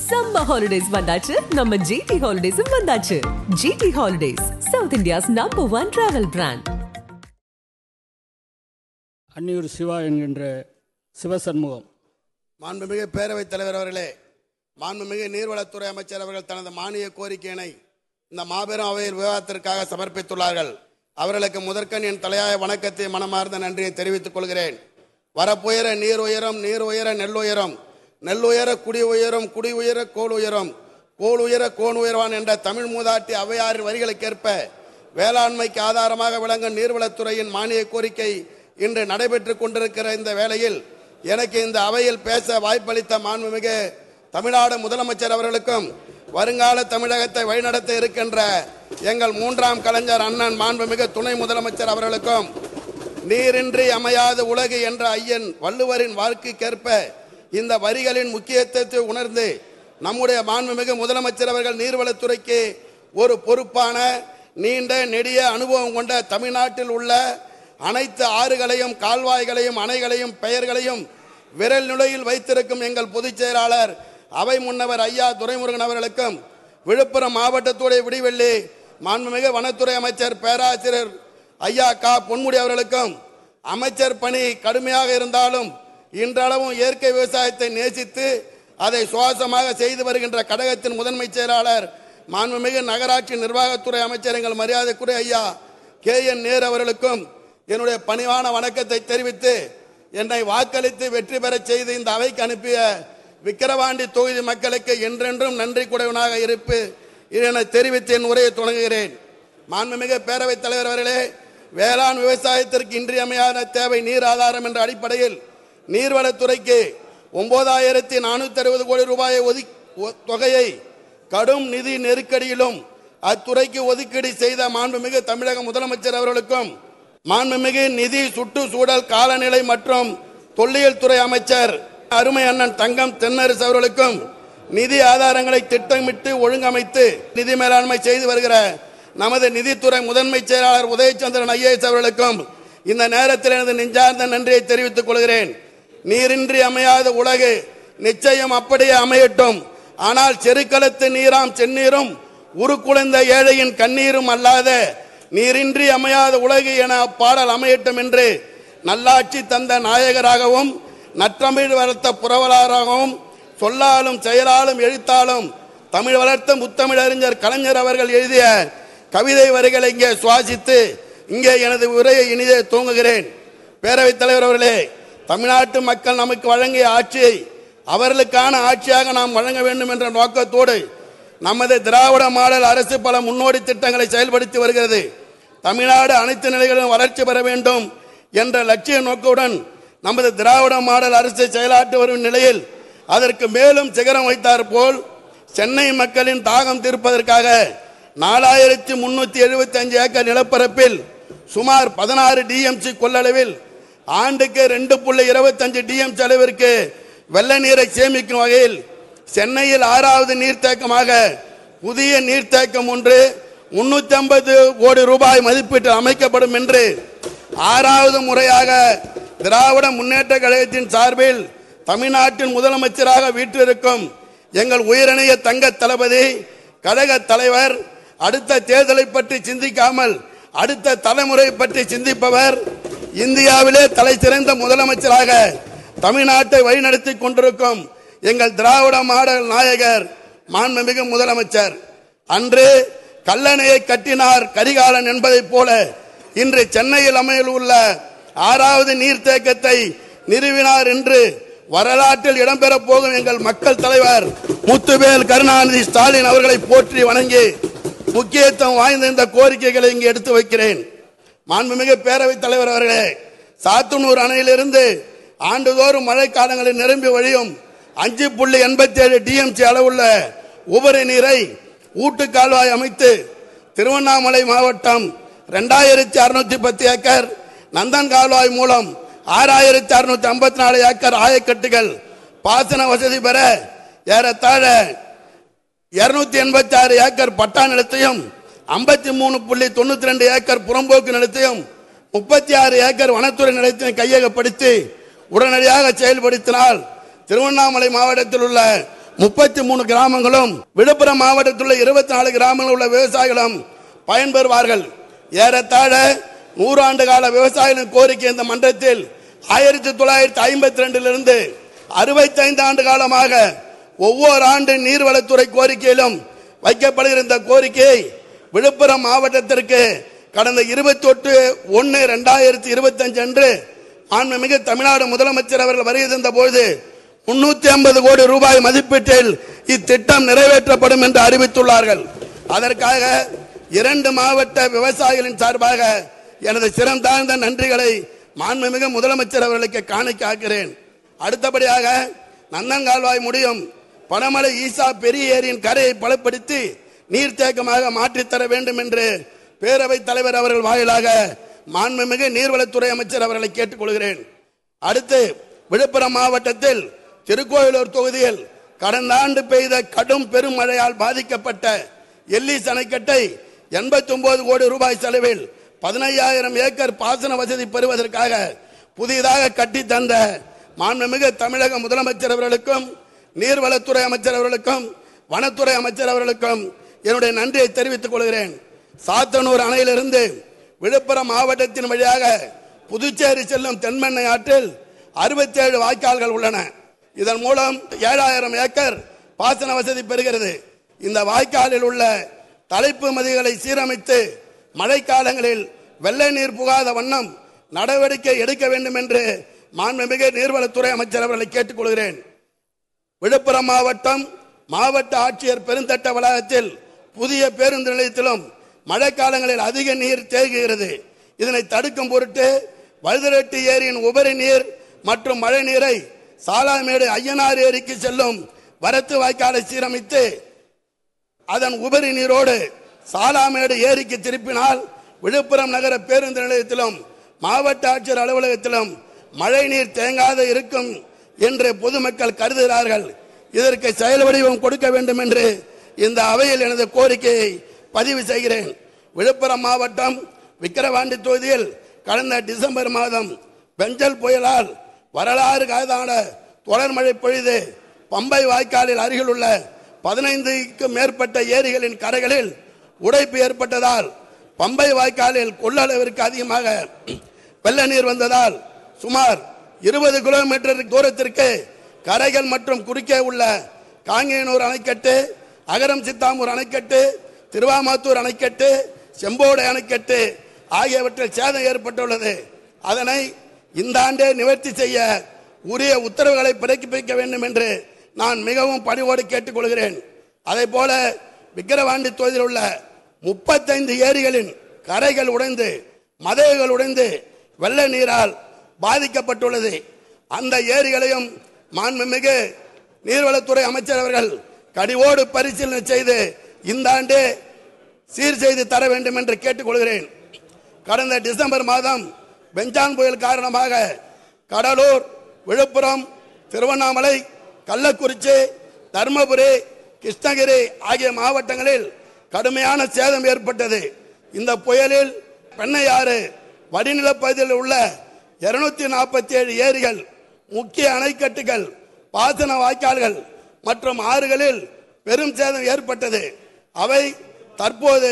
Summer holidays வந்தாச்சு, நம்ம GT Holidays வந்தாச்சு. GT Holidays, South India's #1 travel brand. Anniyur Siva என்கின்ற சிவசண்முகம். மாண்புமிகு பேரவைத் தலைவர் அவர்களே, மாண்புமிகு நீர்வளத்துறை அமைச்சர் அவர்கள் தனது மானிய கோரிக்கையினை இந்த மாபெரும் அவையில் விவாதத்திற்காக சமர்ப்பித்துள்ளார்கள். அவர்களுக்கு முதற்கண் என் தலையாய வணக்கத்தை மனமார்ந்த நன்றியை தெரிவித்துக் கொள்கிறேன். வரப்புயர நீர் உயரம், நீர் உயர நெல் உயரம், நெல் உயர குடி உயரும், குடி உயர கோல் உயரம், கோல் உயர கோன் உயர்வான் என்ற தமிழ் மூதாட்டி ஔவையாரின் வரிகளுக்கேற்ப வேளாண்மைக்கு ஆதாரமாக விளங்கும் நீர்வளத்துறையின் மானிய கோரிக்கை இன்று நடைபெற்றுக் கொண்டிருக்கிற இந்த வேளையில் எனக்கு இந்த அவையில் பேச வாய்ப்பளித்த மாண்புமிகு தமிழ்நாடு முதலமைச்சர் அவர்களுக்கும் வருங்கால தமிழகத்தை வழிநடத்த இருக்கின்ற எங்கள் மூன்றாம் கலைஞர் அண்ணன் மாண்புமிகு துணை முதலமைச்சர் அவர்களுக்கும் நீரின்றி அமையாது உலகு என்ற ஐயன் வள்ளுவரின் வாக்குக்கேற்ப இந்த வரிகளின் முக்கியத்துவத்தை உணர்ந்து நம்முடைய மாண்புமிகு முதலமைச்சர் அவர்கள் நீர்வளத்துறைக்கு ஒரு பொறுப்பான நீண்ட நெடிய அனுபவம் கொண்ட தமிழ்நாட்டில் உள்ள அனைத்து ஆறுகளையும் கால்வாய்களையும் அணைகளையும் பெயர்களையும் விரல் நுழையில் வைத்திருக்கும் எங்கள் பொதுச் செயலாளர் அவை முன்னவர் ஐயா துரைமுருகன் அவர்களுக்கும் விழுப்புரம் மாவட்டத்துடைய விடிவெள்ளி மாண்புமிகு வனத்துறை அமைச்சர் பேராசிரியர் ஐயா கா பொன்முடி அவர்களுக்கும் அமைச்சர் பணி கடுமையாக இருந்தாலும் இன்றளவும் இயற்கை விவசாயத்தை நேசித்து அதை சுவாசமாக செய்து வருகின்ற கடகத்தின் முதன்மை செயலாளர் மாண்புமிகு நகராட்சி நிர்வாகத்துறை அமைச்சர் எங்கள் மரியாதைக்குரிய ஐயா KN நேரு அவர்களுக்கும் என்னுடைய பணிவான வணக்கத்தை தெரிவித்து என்னை வாக்களித்து வெற்றி பெற செய்து இந்த அவைக்கு அனுப்பிய விக்கிரவாண்டி தொகுதி மக்களுக்கு என்றென்றும் நன்றி குடையவனாக இருப்பு என தெரிவித்து என் உரையை தொடங்குகிறேன். மாண்புமிகு பேரவைத் தலைவர் அவர்களே, வேளாண் விவசாயத்திற்கு இன்றியமையாத தேவை நீர் ஆதாரம் என்ற அடிப்படையில் நீர்வளத்துறைக்கு 9460 கோடி ரூபாய் தொகையை கடும் நிதி நெருக்கடியிலும் அத்துறைக்கு ஒதுக்கீடு செய்த மாண்புமிகு தமிழக முதலமைச்சர் அவர்களுக்கும் மாண்புமிகு நிதி சுற்றுச்சூழல் காலநிலை மற்றும் தொல்லியல் துறை அமைச்சர் அருமை அண்ணன் தங்கம் தென்னரசு அவர்களுக்கும் நிதி ஆதாரங்களை திட்டமிட்டு ஒழுங்கமைத்து நிதி மேலாண்மை செய்து வருகிற நமது நிதித்துறை முதன்மை செயலாளர் உதயச்சந்திரன் IAS அவர்களுக்கும் இந்த நேரத்தில் எனது நெஞ்சார்ந்த நன்றியை தெரிவித்துக் கொள்கிறேன். நீரின்றி அமையாத உலகு நிச்சயம் அப்படியே அமையட்டும். ஆனால் செருக்களத்து நீராம் செந்நீரும் உருக்குலைந்த ஏழையின் கண்ணீரும் அல்லாத நீரின்றி அமையாத உலகு என அப்பாடல் அமையட்டும் என்று நல்லாட்சி தந்த நாயகராகவும் நற்றமிழ் வளர்த்த புரவலாராகவும் சொல்லாலும் செயலாலும் எழுத்தாலும் தமிழ் வளர்த்த முத்தமிழறிஞர் கலைஞர் அவர்கள் எழுதிய கவிதை வரிகளை இங்கே சுவாசித்து இங்கே எனது உரையை இனிதே துவங்குகிறேன். பேரவைத் தலைவர் அவர்களே, தமிழ்நாட்டு மக்கள் நமக்கு வழங்கிய ஆட்சியை அவர்களுக்கான ஆட்சியாக நாம் வழங்க வேண்டும் என்ற நோக்கத்தோடு நமது திராவிட மாடல் அரசு பல முன்னோடி திட்டங்களை செயல்படுத்தி வருகிறது. தமிழ்நாடு அனைத்து நிலைகளிலும் வளர்ச்சி பெற வேண்டும் என்ற லட்சிய நோக்குடன் நமது திராவிட மாடல் அரசு செயலாற்றி வரும் நிலையில் அதற்கு மேலும் சிகரம் வைத்தார் போல் சென்னை மக்களின் தாகம் தீர்ப்பதற்காக 4375 ஏக்கர் நிலப்பரப்பில் சுமார் 16 DMC கொள்ளளவில் ஆண்டுக்கு 2.25 DMC அளவிற்கு வெள்ள நீரை சேமிக்கும் வகையில் சென்னையில் 6வது நீர்த்தேக்கமாக புதிய நீர்த்தேக்கம் ஒன்று 350 கோடி ரூபாய் மதிப்பீட்டில் அமைக்கப்படும் என்று 6வது முறையாக திராவிட முன்னேற்ற கழகத்தின் சார்பில் தமிழ்நாட்டின் முதலமைச்சராக வீற்றிருக்கும் எங்கள் உயரணிய தங்க தளபதி கழக தலைவர் அடுத்த தேர்தலை பற்றி சிந்திக்காமல் அடுத்த தலைமுறை பற்றி சிந்திப்பவர், இந்தியாவிலே தலை சிறந்த முதலமைச்சராக தமிழ்நாட்டை வழிநடத்தி கொண்டிருக்கும் எங்கள் திராவிட மாடல் நாயகர் மாண்புமிகு முதலமைச்சர். அன்று கல்லணையை கட்டினார் கரிகாலன் என்பதைப் போல இன்று சென்னையில் அமையில் உள்ள 6வது நீர்த்தேக்கத்தை நிறுவினார் என்று வரலாற்றில் இடம்பெறப் போகும் எங்கள் மக்கள் தலைவர் முத்துவேல் கருணாநிதி ஸ்டாலின் அவர்களை போற்றி வணங்கி முக்கியத்துவம் வாய்ந்த இந்த கோரிக்கைகளை இங்கு எடுத்து வைக்கிறேன். மாண்புமிகு பேரவைத் தலைவர் அவர்களே, சாத்தனூர் அணையிலிருந்து ஆண்டுதோறும் மழைக்காலங்களில் நிரம்பி வழியும் 5.87 DMC அளவுள்ள உபரி நீரை ஊட்டுக்கால்வாய் அமைத்து திருவண்ணாமலை மாவட்டம் 2610 ஏக்கர் நந்தன் கால்வாய் மூலம் 6654 ஏக்கர் ஆயக்கட்டுகள் பாசன வசதி பெற ஏறத்தாழ 286 ஏக்கர் பட்டா நிலத்தையும் 53.92 ஏக்கர் புறம்போக்கு நிலத்தையும் 36 ஏக்கர் வனத்துறை நிலத்தையும் கையகப்படுத்தி உடனடியாக செயல்படுத்தினால் திருவண்ணாமலை மாவட்டத்தில் உள்ள 33 கிராமங்களும் விழுப்புரம் மாவட்டத்தில் உள்ள 24 கிராமங்களில் உள்ள விவசாயிகளும் பயன்பெறுவார்கள். ஏறத்தாழ 100 ஆண்டு கால விவசாயிகளின் கோரிக்கை இந்த மன்றத்தில் 1952 65 ஆண்டு காலமாக ஒவ்வொரு ஆண்டு நீர்வளத்துறை கோரிக்கையிலும் வைக்கப்படுகிற இந்த கோரிக்கையை விழுப்புரம் மாவட்டத்திற்கு கடந்த 28/1/2025 அன்று மாண்புமிகு தமிழ்நாடு முதலமைச்சர் அவர்கள் வருகை தந்த போது 350 கோடி ரூபாய் மதிப்பீட்டில் இத்திட்டம் நிறைவேற்றப்படும் என்று அறிவித்துள்ளார்கள். அதற்காக 2 மாவட்ட விவசாயிகளின் சார்பாக எனது சிரம் தாழ்ந்த நன்றிகளை மாண்புமிகு முதலமைச்சர் அவர்களுக்கு காணிக்காக்கிறேன். அடுத்தபடியாக நந்தங்கால்வாய் முடியும் பனமலை ஈசா பெரிய ஏரியின் கரையை பலப்படுத்தி நீர்த்தேக்கமாக மாற்றித்தர வேண்டும் என்று பேரவைத் தலைவர் அவர்கள் வாயிலாக மாண்புமிகு நீர்வளத்துறை அமைச்சர் அவர்களை கேட்டுக்கொள்கிறேன். அடுத்து விழுப்புரம் மாவட்டத்தில் திருக்கோயிலூர் தொகுதியில் கடந்த ஆண்டு பெய்த கடும் பெரும் மழையால் பாதிக்கப்பட்ட எல்லிஸ் அணைக்கட்டை 89 கோடி ரூபாய் செலவில் 15,000 ஏக்கர் பாசன வசதி பெறுவதற்காக புதிதாக கட்டி தந்த மாண்புமிகு தமிழக முதலமைச்சர் அவர்களுக்கும் நீர்வளத்துறை அமைச்சர் அவர்களுக்கும் வனத்துறை அமைச்சர் அவர்களுக்கும் என்னுடைய நன்றியை தெரிவித்துக் கொள்கிறேன். சாத்தனூர் அணையிலிருந்து விழுப்புரம் மாவட்டத்தின் வழியாக புதுச்சேரி செல்லும் தென்மண்ணை ஆற்றில் 67 வாய்க்கால்கள் உள்ளன. இதன் மூலம் 7,000 ஏக்கர் பாசன வசதி பெறுகிறது. இந்த வாய்க்காலில் உள்ள தலைப்பு மதிகளை சீரமைத்து மழைக்காலங்களில் வெள்ள நீர் புகாத வண்ணம் நடவடிக்கை எடுக்க வேண்டும் என்று மாண்புமிகு நீர்வளத்துறை அமைச்சர் அவர்களை கேட்டுக்கொள்கிறேன். விழுப்புரம் மாவட்டம் மாவட்ட ஆட்சியர் பெருந்தட்ட வளாகத்தில் புதிய பேருந்து நிலையத்திலும் மழைக்காலங்களில் அதிக நீர் தேங்குகிறது. இதனை தடுக்கும் பொருட்டு வழுதரெட்டி ஏரியின் உபரி நீர் மற்றும் மழை நீரை சாலாமேடு ஐயனார் ஏரிக்கு செல்லும் வரத்து வாய்க்காலை சீரமைத்து அதன் உபரி நீரோடு சாலாமேடு ஏரிக்கு திருப்பினால் விழுப்புரம் நகர பேருந்து நிலையத்திலும் மாவட்ட ஆட்சியர் அலுவலகத்திலும் மழை நீர் தேங்காத இருக்கும் என்று பொதுமக்கள் கருதுகிறார்கள். இதற்கு செயல் வடிவம் கொடுக்க வேண்டும் என்று இந்த அவையில் எனது கோரிக்கையை பதிவு செய்கிறேன். விழுப்புரம் மாவட்டம் விக்கிரவாண்டி தொகுதியில் கடந்த டிசம்பர் மாதம் பெஞ்சல் புயலால் வரலாறு காணாத தொடர் மழை பொழிது பம்பை வாய்க்காலில் அருகில் உள்ள 15க்கும் மேற்பட்ட ஏரிகளின் கரைகளில் உடைப்பு ஏற்பட்டதால் பம்பை வாய்க்காலில் கொள்ளளவிற்கு அதிகமாக வெள்ள நீர் வந்ததால் சுமார் 20 கிலோமீட்டர் தூரத்திற்கு கரைகள் மற்றும் குறுக்கே உள்ள காங்கேயனூர் அணைக்கட்டு, அகரம் சித்தாமூர் அணைக்கட்டு, திருவாமாத்தூர் அணைக்கட்டு, செம்போடை அணைக்கட்டு ஆகியவற்றில் சேதம் ஏற்பட்டுள்ளது. அதனை இந்த ஆண்டே நிவர்த்தி செய்ய உரிய உத்தரவுகளை பிறப்பிக்க வேண்டும் என்று நான் மிகவும் பணிவோடு கேட்டுக்கொள்கிறேன். அதே போல விக்கிரவாண்டி தொகுதியில் உள்ள 35 ஏரிகளின் கரைகள் உடைந்து மதகுகள் உடைந்து வெள்ள நீரால் பாதிக்கப்பட்டுள்ளது. அந்த ஏரிகளையும் மாண்புமிகு நீர்வளத்துறை அமைச்சர் அவர்கள் கடிவோடு பரிசீலனை செய்து இந்த ஆண்டே சீர் செய்து தர வேண்டும் என்று கேட்டுக்கொள்கிறேன். கடந்த டிசம்பர் மாதம் பெஞ்சான் புயல் காரணமாக கடலூர், விழுப்புரம், திருவண்ணாமலை, கள்ளக்குறிச்சி, தர்மபுரி, கிருஷ்ணகிரி ஆகிய மாவட்டங்களில் கடுமையான சேதம் ஏற்பட்டது. இந்த புயலில் பெண்ணையாறு வடிநில பகுதியில் உள்ள 247 ஏரிகள், முக்கிய அணைக்கட்டுகள், பாசன வாய்க்கால்கள் மற்றும் ஆறுகளில் பெரும் சேதம் ஏற்பட்டது. அவை தற்போது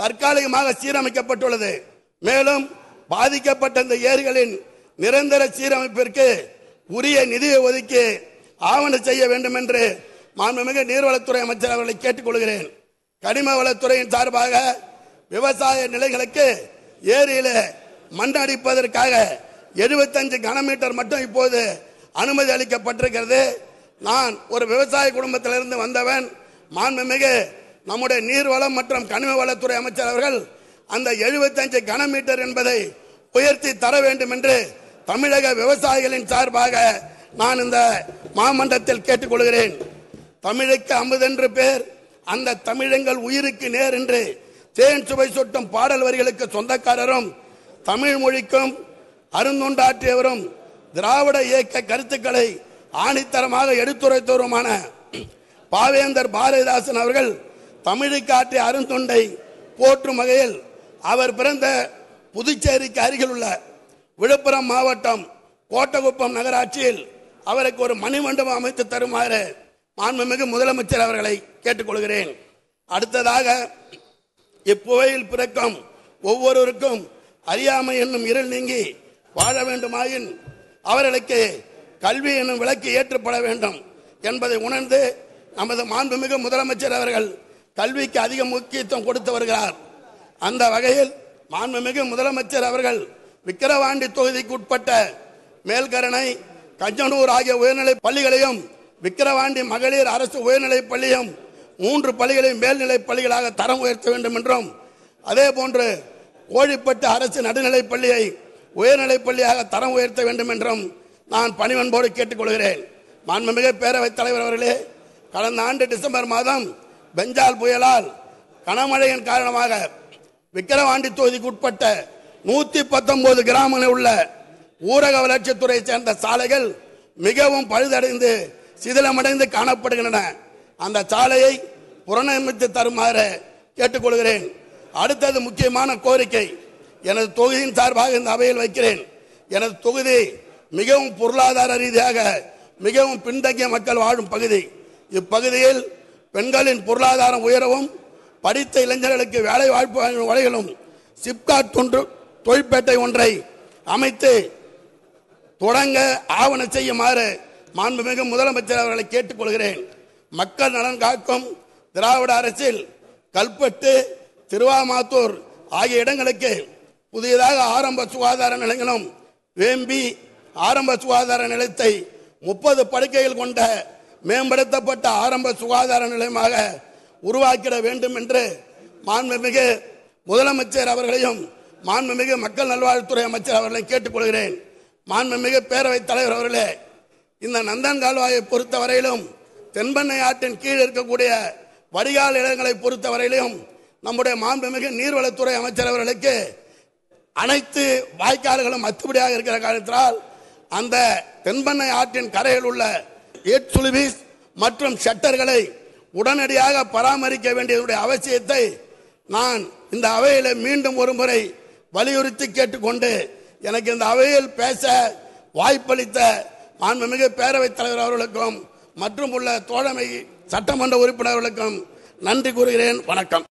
தற்காலிகமாக சீரமைக்கப்பட்டுள்ளது. மேலும் பாதிக்கப்பட்ட இந்த ஏரிகளின் நிரந்தர சீரமைப்பிற்கு உரிய நிதியை ஒதுக்கி ஆவணம் செய்ய வேண்டும் என்று மாண்புமிகு நீர்வளத்துறை அமைச்சர் அவர்களை கேட்டுக்கொள்கிறேன். கனிம வளத்துறையின் சார்பாக விவசாய நிலைகளுக்கு ஏரியில மண் அடிப்பதற்காக 75 கனமீட்டர் மட்டும் இப்போது அனுமதி அளிக்கப்பட்டிருக்கிறது. நான் ஒரு விவசாய குடும்பத்திலிருந்து வந்தவன். மாண்புமிகு நம்முடைய நீர்வளம் மற்றும் கனிம வளத்துறை அமைச்சர் அவர்கள் அந்த 75 கனமீட்டர் என்பதை உயர்த்தி தர வேண்டும் என்று தமிழக விவசாயிகளின் சார்பாக நான் இந்த மாமன்றத்தில் கேட்டுக்கொள்கிறேன். தமிழுக்கு அமுதென்று பேர், அந்த தமிழங்கள் உயிருக்கு நேர் என்று தேன் சுவை சொட்டும் பாடல் வரிகளுக்கு சொந்தக்காரரும் தமிழ் மொழிக்கும் அருந்தொண்டாற்றியவரும் திராவிட இயக்க கருத்துக்களை ஆணித்தரமாக எடுத்துரைத்தவருமான பாவேந்தர் பாரதிதாசன் அவர்கள் தமிழுக்கு ஆற்றிய அருந்தொண்டை போற்றும் வகையில் அவர் பிறந்த புதுச்சேரிக்கு அருகில் உள்ள விழுப்புரம் மாவட்டம் கோட்டகுப்பம் நகராட்சியில் அவருக்கு ஒரு மணிமண்டபம் அமைத்து தருமாறு மாண்புமிகு முதலமைச்சர் அவர்களை கேட்டுக்கொள்கிறேன். அடுத்ததாக, இப்புவையில் பிறக்கும் ஒவ்வொருவருக்கும் அறியாமை என்னும் இருள் நீங்கி வாழ வேண்டுமாயின் அவர்களுக்கு கல்வி என்னும் விளக்கு ஏற்றப்பட வேண்டும் என்பதை உணர்ந்து நமது மாண்புமிகு முதலமைச்சர் அவர்கள் கல்விக்கு அதிக முக்கியத்துவம் கொடுத்து வருகிறார். அந்த வகையில் மாண்புமிகு முதலமைச்சர் அவர்கள் விக்கிரவாண்டி தொகுதிக்கு உட்பட்ட மேல்கரணை, கஞ்சனூர் ஆகிய உயர்நிலைப் பள்ளிகளையும், விக்கிரவாண்டி மகளிர் அரசு உயர்நிலைப் பள்ளியும் 3 பள்ளிகளையும் மேல்நிலைப் பள்ளிகளாக தரம் உயர்த்த வேண்டும் என்றும், அதே போன்று கோழிப்பட்டு அரசு நடுநிலைப் பள்ளியை உயர்நிலைப் பள்ளியாக தரம் உயர்த்த வேண்டும் என்றும் நான் பணிவன்போடு கேட்டுக்கொள்கிறேன். மாண்புமிகு பேரவைத் தலைவர் அவர்களே, கடந்த ஆண்டு டிசம்பர் மாதம் பெஞ்சால் புயலால் கனமழையின் காரணமாக விக்கிரவாண்டி தொகுதிக்கு உட்பட்ட 119 கிராமங்களில் உள்ள ஊரக வளர்ச்சித்துறை சேர்ந்த சாலைகள் மிகவும் பழுதடைந்து சிதிலமடைந்து காணப்படுகின்றன. அந்த சாலையை புனரமைத்து தருமாறு கேட்டுக்கொள்கிறேன். அடுத்தது முக்கியமான கோரிக்கை எனது தொகுதியின் சார்பாக இந்த அவையில் வைக்கிறேன். எனது தொகுதி மிகவும் பொருளாதார ரீதியாக மிகவும் பின்தங்கிய மக்கள் வாழும் பகுதி. இப்பகுதியில் பெண்களின் பொருளாதாரம் உயரவும், படித்த இளைஞர்களுக்கு வேலை வாய்ப்பு வழிகளும் சிப்காட் தொழிற்பேட்டை ஒன்றை அமைத்து தொடங்க ஆவண செய்யுமாறு மாண்புமிகு முதலமைச்சர் அவர்களை கேட்டுக்கொள்கிறேன். மக்கள் நலன் காக்கும் திராவிட அரசில் கல்பட்டு, திருவாமாத்தூர் ஆகிய இடங்களுக்கு புதியதாக ஆரம்ப சுகாதார நிலையங்களும், வேம்பி ஆரம்ப சுகாதார நிலையத்தை 30 படுக்கைகள் கொண்ட மேம்படுத்தப்பட்ட ஆரம்ப சுகாதார நிலையமாக உருவாக்கிட வேண்டும் என்று மாண்புமிகு முதலமைச்சர் அவர்களையும் மாண்புமிகு மக்கள் நல்வாழ்வுத்துறை அமைச்சர் அவர்களையும் கேட்டுக்கொள்கிறேன். மாண்புமிகு பேரவைத் தலைவர் அவர்களே, இந்த நந்தன் கால்வாயை பொறுத்தவரையிலும், தென்பெண்ணை ஆற்றின் கீழ் இருக்கக்கூடிய வடிகால் இடங்களை பொறுத்தவரையிலும் நம்முடைய மாண்புமிகு நீர்வளத்துறை அமைச்சர் அவர்களுக்கு அனைத்து வாய்க்கால்களும் அத்துப்படியாக இருக்கிற காரணத்தினால் அந்த தென்பெண்ணை ஆற்றின் கரையில் உள்ள ஏட்சுலுபீஸ் மற்றும் ஷட்டர்களை உடனடியாக பராமரிக்க வேண்டியதுடைய அவசியத்தை நான் இந்த அவையில் மீண்டும் ஒரு முறை வலியுறுத்தி கேட்டுக்கொண்டு, எனக்கு இந்த அவையில் பேச வாய்ப்பளித்த மாண்புமிகு பேரவைத் தலைவர் அவர்களுக்கும் மற்றும் உள்ள தோழமை சட்டமன்ற உறுப்பினர்களுக்கும் நன்றி கூறுகிறேன். வணக்கம்.